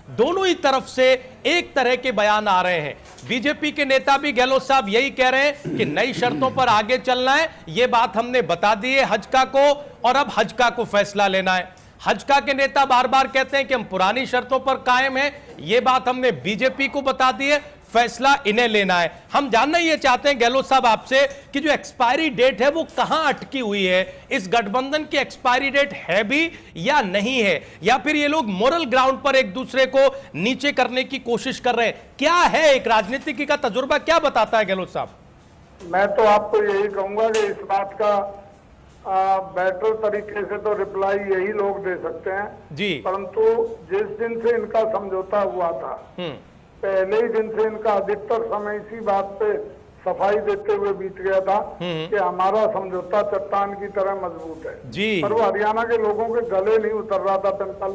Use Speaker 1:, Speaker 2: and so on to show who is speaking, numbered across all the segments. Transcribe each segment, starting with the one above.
Speaker 1: दोनों ही तरफ से एक तरह के बयान आ रहे हैं। बीजेपी के नेता भी गहलोत साहब यही कह रहे हैं कि नई शर्तों पर आगे चलना है, यह बात हमने बता दी है हजका को, और अब हजका को फैसला लेना है। हजका के नेता बार बार कहते हैं कि हम पुरानी शर्तों पर कायम हैं, यह बात हमने बीजेपी को बता दी है, फैसला इन्हें लेना है। हम जानना ये चाहते हैं गहलोत साहब आपसे कि जो एक्सपायरी डेट है वो कहां अटकी हुई है, इस गठबंधन की एक्सपायरी डेट है भी या नहीं है, या फिर ये लोग मोरल ग्राउंड पर एक दूसरे को नीचे करने की कोशिश कर रहे हैं? क्या है, एक राजनीतिक का तजुर्बा क्या बताता है गहलोत साहब?
Speaker 2: मैं तो आपको यही कहूंगा कि इस बात का बेटर तरीके से तो रिप्लाई यही लोग दे सकते हैं
Speaker 1: जी,
Speaker 2: परंतु जिस दिन से इनका समझौता हुआ था पहले ही दिन से इनका अधिकतर समय इसी बात पे सफाई देते हुए बीत गया था कि हमारा समझौता चट्टान की तरह मजबूत है
Speaker 1: जी,
Speaker 2: पर वो हरियाणा के लोगों के गले नहीं उतर रहा था।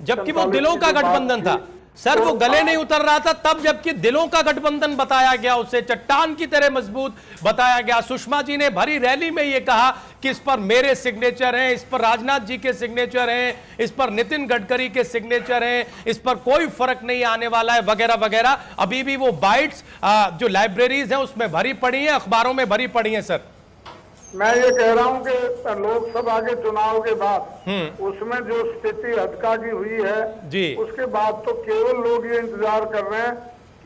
Speaker 1: जबकि वो दिलों का गठबंधन था सर, वो गले नहीं उतर रहा था तब, जबकि दिलों का गठबंधन बताया गया, उसे चट्टान की तरह मजबूत बताया गया। सुषमा जी ने भरी रैली में ये कहा कि इस पर मेरे सिग्नेचर हैं, इस पर राजनाथ जी के सिग्नेचर हैं, इस पर नितिन गडकरी के सिग्नेचर हैं, इस पर कोई फर्क नहीं आने वाला है, वगैरह वगैरह। अभी भी वो बाइट्स जो लाइब्रेरीज हैं उसमें भरी पड़ी हैं, अखबारों में भरी पड़ी हैं। सर
Speaker 2: मैं ये कह रहा हूँ कि लोकसभा के चुनाव के बाद उसमें जो स्थिति हदका की हुई है
Speaker 1: जी,
Speaker 2: उसके बाद तो केवल लोग ये इंतजार कर रहे हैं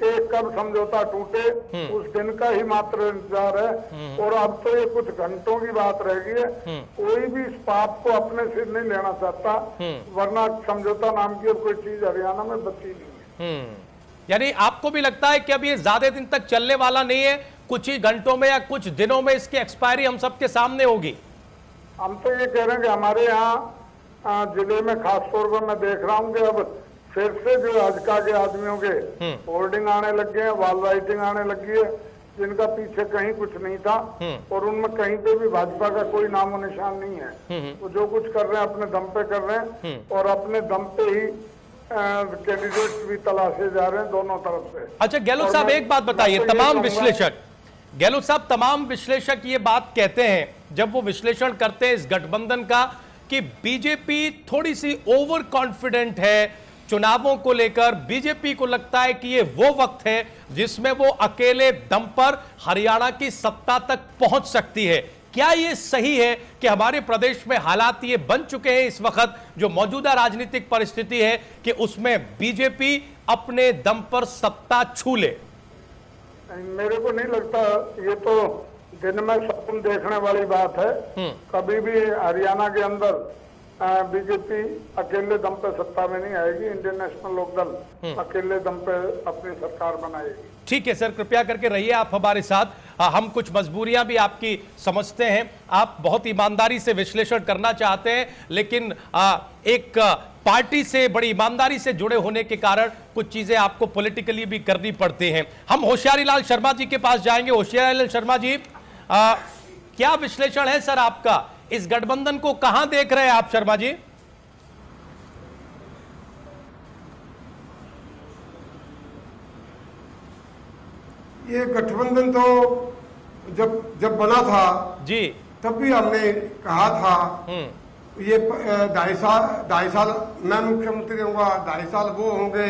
Speaker 2: कि कब समझौता टूटे, उस दिन का ही मात्र इंतजार है। और अब तो ये कुछ घंटों की बात रह गई है। कोई भी इस पाप को अपने सिर नहीं लेना चाहता, वरना समझौता नाम की अब कोई चीज हरियाणा में बची नहीं है।
Speaker 1: यानी आपको भी लगता है कि अब ये ज्यादा दिन तक चलने वाला नहीं है, कुछ ही घंटों में या कुछ दिनों में इसकी एक्सपायरी हम सबके सामने होगी?
Speaker 2: हम तो ये कह रहे हैं कि हमारे यहाँ जिले में खास तौर पर मैं देख रहा हूँ कि अब फिर से जो हजका के आदमियों के होर्डिंग आने लग गए हैं, वॉल राइटिंग आने लगी है, जिनका पीछे कहीं कुछ नहीं था और उनमें कहीं पे भी भाजपा का कोई नामो निशान नहीं है। वो जो कुछ कर रहे हैं अपने दम पे कर रहे हैं और अपने दम पे ही कैंडिडेट भी तलाशे जा रहे हैं दोनों तरफ से।
Speaker 1: अच्छा गहलोत साहब एक बात बताइए, गहलोत साहब तमाम विश्लेषक ये बात कहते हैं जब वो विश्लेषण करते हैं इस गठबंधन का कि बीजेपी थोड़ी सी ओवर कॉन्फिडेंट है चुनावों को लेकर। बीजेपी को लगता है कि ये वो वक्त है जिसमें वो अकेले दम पर हरियाणा की सत्ता तक पहुंच सकती है। क्या ये सही है कि हमारे प्रदेश में हालात ये बन चुके हैं इस वक्त, जो मौजूदा राजनीतिक परिस्थिति है, कि उसमें बीजेपी अपने दम पर सत्ता छू ले?
Speaker 2: मेरे को नहीं लगता, ये तो दिन में सपन देखने वाली बात है। कभी भी हरियाणा के अंदर बीजेपी अकेले दम पे सत्ता में नहीं आएगी। इंडियन नेशनल लोकदल अकेले दम पे अपनी सरकार बनाएगी। ठीक
Speaker 1: है सर, कृपया करके रहिए आप हमारे साथ। हम कुछ मजबूरियां भी आपकी समझते हैं, आप बहुत ईमानदारी से विश्लेषण करना चाहते हैं, लेकिन एक पार्टी से बड़ी ईमानदारी से जुड़े होने के कारण कुछ चीजें आपको पॉलिटिकली भी करनी पड़ती हैं। हम होशियारी लाल शर्मा जी के पास जाएंगे। होशियारी लाल शर्मा जी, क्या विश्लेषण है सर आपका, इस गठबंधन को कहां देख रहे हैं आप शर्मा जी?
Speaker 3: ये गठबंधन तो जब बना था
Speaker 1: जी, तब
Speaker 3: भी हमने कहा था ये 2.5 साल मैं मुख्यमंत्री रहूंगा, 2.5 साल वो होंगे,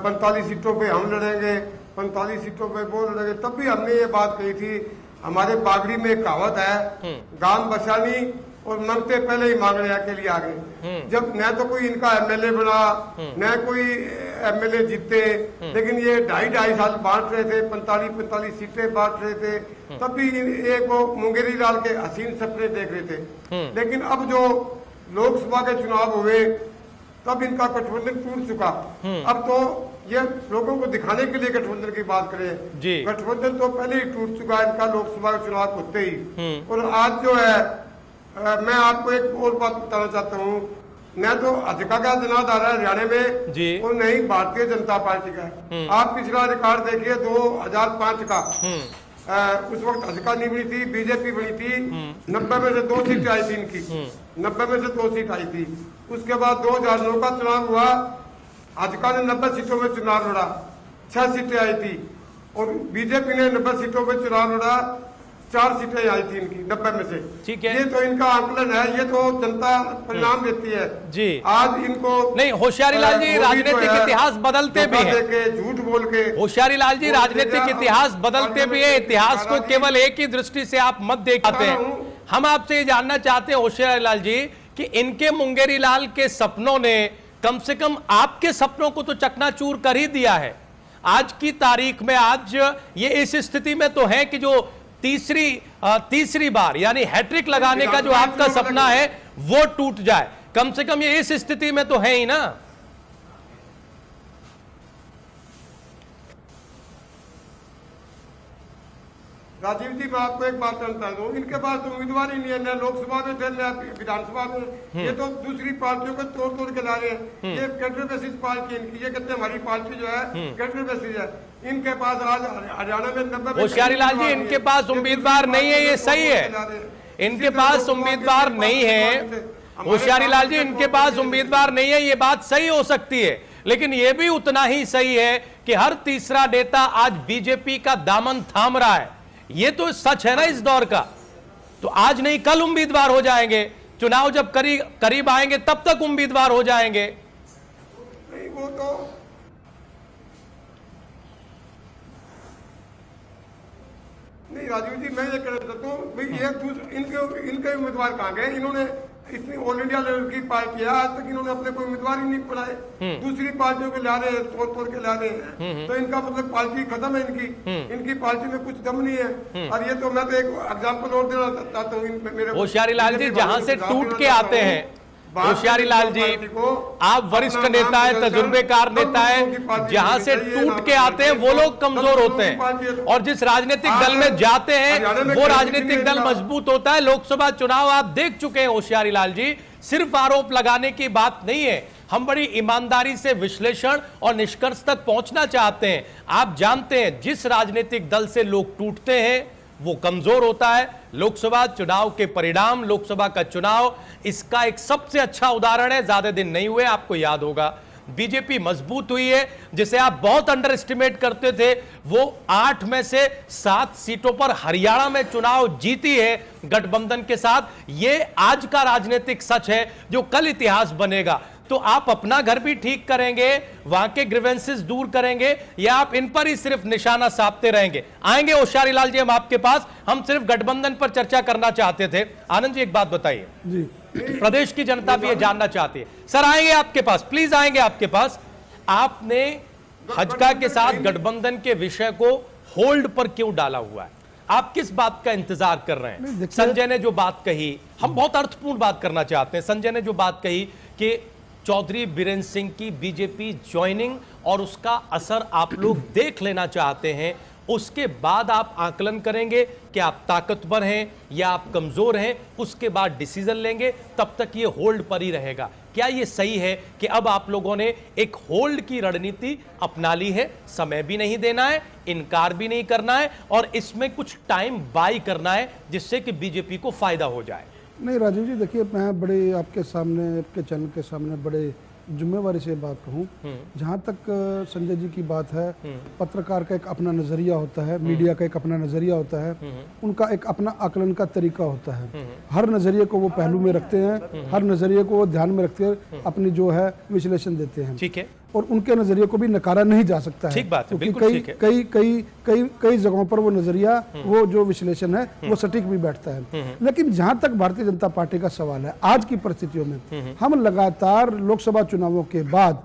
Speaker 3: 45 सीटों पे हम लड़ेंगे, 45 सीटों पे वो लड़ेंगे। तब भी हमने ये बात कही थी। हमारे बागड़ी में एक कहावत है, गान बचानी और मंगते पहले ही मांगने के लिए आ गए। जब न तो कोई इनका एमएलए बना, न कोई एमएलए जीते, लेकिन ये 2.5 साल बांट रहे थे, 45 सीटें बांट रहे थे, तब भी एक वो मुंगेरी लाल के हसीन सपने देख रहे थे। लेकिन अब जो लोकसभा के चुनाव हुए तब इनका गठबंधन टूट चुका। अब तो ये लोगों को दिखाने के लिए गठबंधन की बात करें, गठबंधन तो पहले ही टूट चुका है इनका लोकसभा के चुनाव होते ही। और आज जो है मैं आपको एक और बात बताना चाहता हूँ, न तो हजका का जनाद आ रहा है हरियाणा में और नहीं भारतीय जनता पार्टी का। आप पिछला रिकॉर्ड देखिए 2005 का, उस वक्त हजका नहीं बनी थी, बीजेपी बनी थी। 90 में से 2 सीटें आई थी इनकी, 90 में से 2 सीट आई थी। उसके बाद 2009 का चुनाव हुआ, हजका ने 90 सीटों में चुनाव लड़ा, 6 सीटें आई थी, और बीजेपी ने 90 सीटों में चुनाव लड़ा, 4 सीटें आई थी इनकी 90 में से।
Speaker 1: ठीक है,
Speaker 3: ये तो इनका आकलन है, ये तो जनता परिणाम देती है
Speaker 1: जी।
Speaker 3: आज इनको
Speaker 1: नहीं, होशियारी लाल जी राजनीतिक इतिहास बदलते भी हैं,
Speaker 3: झूठ बोल के।
Speaker 1: होशियारी लाल जी राजनीतिक इतिहास बदलते भी है, इतिहास को केवल एक ही दृष्टि से आप मत देखते हैं। हम आपसे ये जानना चाहते हैं होशियारी लाल जी कि इनके मुंगेरी लाल के सपनों ने कम से कम आपके सपनों को तो चकनाचूर कर ही दिया है। आज की तारीख में आज ये इस स्थिति में तो है कि जो तीसरी बार यानी हैट्रिक लगाने का जो आपका सपना है वो टूट जाए, कम से कम ये इस स्थिति में तो है ही ना।
Speaker 3: राजीव जी, मैं आपको एक बात कहना चाहता हूँ, इनके पास तो उम्मीदवार ही नहीं है, न लोकसभा में थे न विधानसभा में। ये तो दूसरी पार्टियों को तोड़ के ला रहे हैं। ये कैडर बेसिस पार्टी इनकी, ये कहते हैं हमारी पार्टी जो है कैडर बेसिस है। इनके पास आज हरियाणा में 90
Speaker 1: होशियारी लाल जी इनके पास उम्मीदवार नहीं है, ये सही है, इनके पास उम्मीदवार नहीं है। होशियारी लाल जी इनके पास उम्मीदवार नहीं है, ये बात सही हो सकती है, लेकिन यह भी उतना ही सही है कि हर तीसरा नेता आज बीजेपी का दामन थाम रहा है। ये तो सच है ना इस दौर का। तो आज नहीं कल उम्मीदवार हो जाएंगे, चुनाव जब करीब आएंगे तब तक उम्मीदवार हो जाएंगे।
Speaker 3: नहीं, वो तो नहीं राजीव जी, मैं ये कहना चाहता हूँ भाई, ये इनके उम्मीदवार कहाँ गए? इन्होंने इतनी ऑल इंडिया लेवल की पार्टी है, आज तक इन्होंने अपने कोई उम्मीदवार ही नहीं बनाए। दूसरी पार्टियों के ला रहे हैं, तोड़ के ला रहे हैं, तो इनका मतलब पार्टी खत्म है इनकी पार्टी में कुछ दम नहीं है। और ये तो मैं तो एक एग्जाम्पल और देना चाहता हूँ।
Speaker 1: होशियारी लाल जी जहां से टूट के आते हैं, होशियारी लाल जी आप वरिष्ठ नेता है, तजुर्बेकार नेता है, जहां से टूट के आते हैं वो लोग कमजोर होते हैं, और जिस राजनीतिक दल में जाते हैं वो राजनीतिक दल मजबूत होता है। लोकसभा चुनाव आप देख चुके हैं होशियारी लाल जी, सिर्फ आरोप लगाने की बात नहीं है, हम बड़ी ईमानदारी से विश्लेषण और निष्कर्ष तक पहुंचना चाहते हैं। आप जानते हैं जिस राजनीतिक दल से लोग टूटते हैं वो कमजोर होता है। लोकसभा चुनाव के परिणाम, लोकसभा का चुनाव इसका एक सबसे अच्छा उदाहरण है। ज्यादा दिन नहीं हुए, आपको याद होगा बीजेपी मजबूत हुई है, जिसे आप बहुत अंडर एस्टिमेट करते थे, वो 8 में से 7 सीटों पर हरियाणा में चुनाव जीती है गठबंधन के साथ। ये आज का राजनीतिक सच है जो कल इतिहास बनेगा। तो आप अपना घर भी ठीक करेंगे, वहां के ग्रीवेंसेस दूर करेंगे, या आप इन पर ही सिर्फ निशाना साधते रहेंगे? आएंगे होशियारी लाल जी हम आपके पास, हम सिर्फ गठबंधन पर चर्चा करना चाहते थे। आनंद जी एक बात बताइए जी, प्रदेश की जनता भी ये जानना चाहती है। सर आएंगे आपके पास, प्लीज आएंगे आपके पास। आपने हजका के साथ गठबंधन के विषय को होल्ड पर क्यों डाला हुआ है? आप किस बात का इंतजार कर रहे हैं? संजय ने जो बात कही, हम बहुत अर्थपूर्ण बात करना चाहते हैं। संजय ने जो बात कही कि चौधरी बीरेंद्र सिंह की बीजेपी ज्वाइनिंग और उसका असर आप लोग देख लेना चाहते हैं, उसके बाद आप आकलन करेंगे कि आप ताकतवर हैं या आप कमजोर हैं, उसके बाद डिसीजन लेंगे, तब तक ये होल्ड पर ही रहेगा। क्या ये सही है कि अब आप लोगों ने एक होल्ड की रणनीति अपना ली है? समय भी नहीं देना है, इनकार भी नहीं करना है, और इसमें कुछ टाइम बाई करना है जिससे कि बीजेपी को फायदा हो जाए।
Speaker 4: नहीं राजीव जी, देखिए मैं बड़े आपके सामने, आपके चैनल के सामने बड़े जिम्मेवारी से बात कहूँ। जहाँ तक संजय जी की बात है, पत्रकार का एक अपना नजरिया होता है, मीडिया का एक अपना नजरिया होता है, उनका एक अपना आकलन का तरीका होता है। हर नजरिए को वो पहलू में रखते हैं, हर नजरिए को वो ध्यान में रखते हैं, अपनी जो है विश्लेषण देते हैं।
Speaker 1: ठीक है,
Speaker 4: और उनके नजरिए को भी नकारा नहीं जा सकता है।
Speaker 1: ठीक बात है,
Speaker 4: क्योंकि
Speaker 1: बिल्कुल ठीक है।
Speaker 4: कई जगहों पर वो नजरिया, वो जो विश्लेषण है वो सटीक भी बैठता है। लेकिन जहां तक भारतीय जनता पार्टी का सवाल है, आज की परिस्थितियों में हम लगातार लोकसभा चुनावों के बाद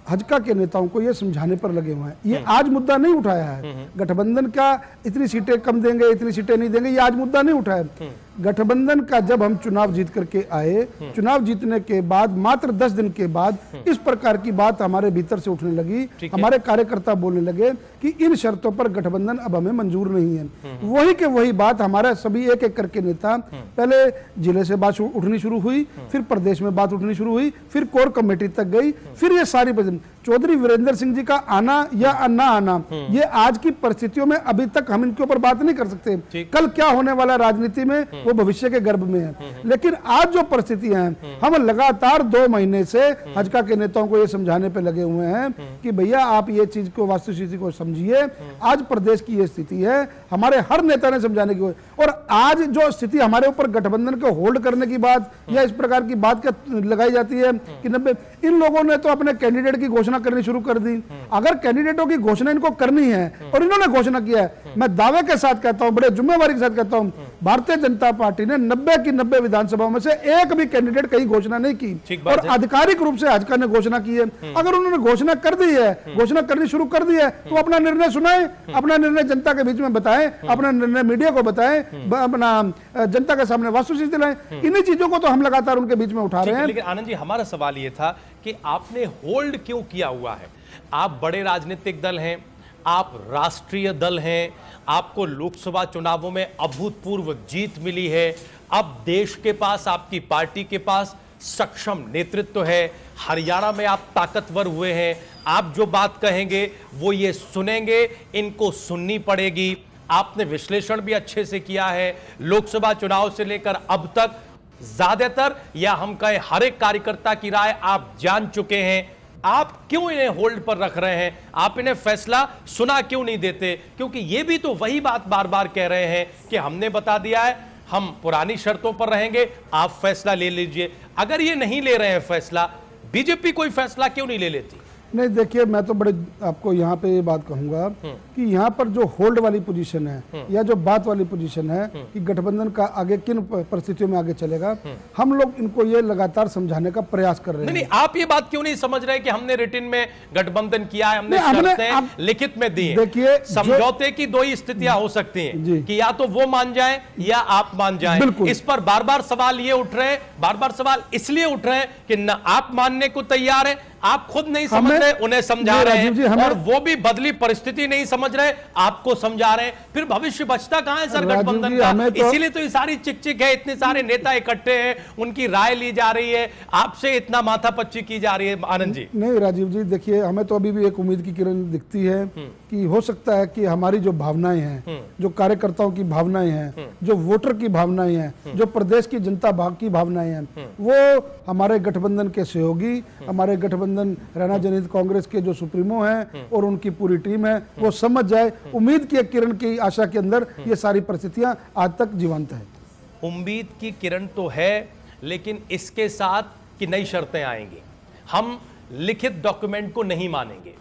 Speaker 4: हजका के नेताओं को ये समझाने पर लगे हुए हैं। ये आज मुद्दा नहीं उठाया है गठबंधन का, इतनी सीटें कम देंगे, इतनी सीटें नहीं देंगे, ये आज मुद्दा नहीं उठाया। गठबंधन का जब हम चुनाव जीत करके आए, चुनाव जीतने के बाद मात्र 10 दिन के बाद इस प्रकार की बात हमारे भीतर से उठने लगी, हमारे कार्यकर्ता बोलने लगे कि इन शर्तों पर गठबंधन अब हमें मंजूर नहीं है। वही के वही बात हमारा सभी एक एक करके नेता, पहले जिले से बात उठनी शुरू हुई, फिर प्रदेश में बात उठनी शुरू हुई, फिर कोर कमेटी तक गई, फिर ये सारी चौधरी वीरेंद्र सिंह जी का आना या ना आना, ये आज की परिस्थितियों में अभी तक हम इनके ऊपर बात नहीं कर सकते। कल क्या होने वाला राजनीति में वो भविष्य के गर्भ में है। लेकिन आज जो परिस्थितियां हैं, हम लगातार 2 महीने से हजका के नेताओं को ये समझाने पे लगे हुए हैं कि भैया आप ये चीज को, वास्तुस्थिति को समझिए। आज प्रदेश की ये स्थिति है, हमारे हर नेता ने समझाने की, और आज जो स्थिति हमारे ऊपर गठबंधन को होल्ड करने की बात या इस प्रकार की बात लगाई जाती है कि 90, इन लोगों ने तो अपने कैंडिडेट की घोषणा करनी शुरू कर दी। अगर कैंडिडेटों की घोषणा इनको करनी है और इन्होंने घोषणा किया है, मैं दावे के साथ कहता हूं, बड़े जिम्मेवारी के साथ कहता हूं, भारतीय जनता पार्टी ने 90 की 90 विधानसभाओं में से एक भी कैंडिडेट कहीं घोषणा नहीं की, और आधिकारिक रूप से हजका ने घोषणा की है। अगर उन्होंने घोषणा कर दी है, घोषणा करनी शुरू कर दी है, तो अपना निर्णय सुनाएं, अपना निर्णय जनता के बीच में बताएं, अपना निर्णय मीडिया को बताएं, अपना जनता के सामने वास्तुस्थिति लाएं। इन्हीं चीजों को तो हम लगातार उनके बीच में उठा रहे हैं।
Speaker 1: लेकिन आनंद जी, हमारा सवाल ये था कि आपने होल्ड क्यों किया हुआ है? आप बड़े राजनीतिक दल हैं, आप राष्ट्रीय दल हैं, आपको लोकसभा चुनावों में अभूतपूर्व जीत मिली है, अब देश के पास, आपकी पार्टी के पास सक्षम नेतृत्व है, हरियाणा में आप ताकतवर हुए हैं, आप जो बात कहेंगे वो ये सुनेंगे, इनको सुननी पड़ेगी। आपने विश्लेषण भी अच्छे से किया है, लोकसभा चुनाव से लेकर अब तक ज्यादातर, या हम कहें हर एक कार्यकर्ता की राय आप जान चुके हैं। आप क्यों इन्हें होल्ड पर रख रहे हैं? आप इन्हें फैसला सुना क्यों नहीं देते? क्योंकि ये भी तो वही बात बार बार कह रहे हैं कि हमने बता दिया है, हम पुरानी शर्तों पर रहेंगे, आप फैसला ले लीजिए। अगर ये नहीं ले रहे हैं फैसला, बीजेपी कोई फैसला क्यों नहीं ले लेती?
Speaker 4: नहीं, देखिए, मैं तो बड़े आपको यहाँ पे ये बात कहूंगा कि यहाँ पर जो होल्ड वाली पोजीशन है या जो बात वाली पोजीशन है कि गठबंधन का आगे किन परिस्थितियों में आगे चलेगा, हम लोग इनको ये लगातार समझाने का प्रयास कर रहे हैं।
Speaker 1: नहीं, आप ये बात क्यों नहीं समझ रहे कि हमने रिटन में गठबंधन किया है, हमने शर्तें लिखित में दी हैं।
Speaker 4: देखिए,
Speaker 1: समझौते की 2 ही स्थितियां हो सकती हैं कि या तो वो मान जाएं या आप मान जाएं। इस पर बार बार सवाल ये उठ रहे हैं, बार बार सवाल इसलिए उठ रहे हैं कि न आप मानने को तैयार है, आप खुद नहीं समझ रहे, उन्हें समझा रहे हैं, और वो भी बदली परिस्थिति नहीं समझ रहे, आपको समझा रहे हैं। फिर भविष्य बचता कहां है सर गठबंधन का? इसीलिए तो ये सारी चिक है, इतने सारे नेता इकट्ठे हैं, उनकी राय ली जा रही है, आपसे इतना माथापच्ची की जा रही है। आनंद जी,
Speaker 4: नहीं राजीव जी, देखिए, हमें तो अभी भी एक उम्मीद की किरण दिखती है कि हो सकता है कि हमारी जो भावनाएं हैं, जो कार्यकर्ताओं की भावनाएं हैं, जो वोटर की भावनाएं हैं, जो प्रदेश की जनता की भावनाएं हैं, वो हमारे गठबंधन के सहयोगी, हमारे गठबंधन रैना जनहित कांग्रेस के जो सुप्रीमो हैं और उनकी पूरी टीम है, वो समझ जाए। उम्मीद की एक किरण की आशा के अंदर ये सारी परिस्थितियां आज तक जीवंत है।
Speaker 1: उम्मीद की किरण तो है, लेकिन इसके साथ कि नई शर्तें आएंगी, हम लिखित डॉक्यूमेंट को नहीं मानेंगे।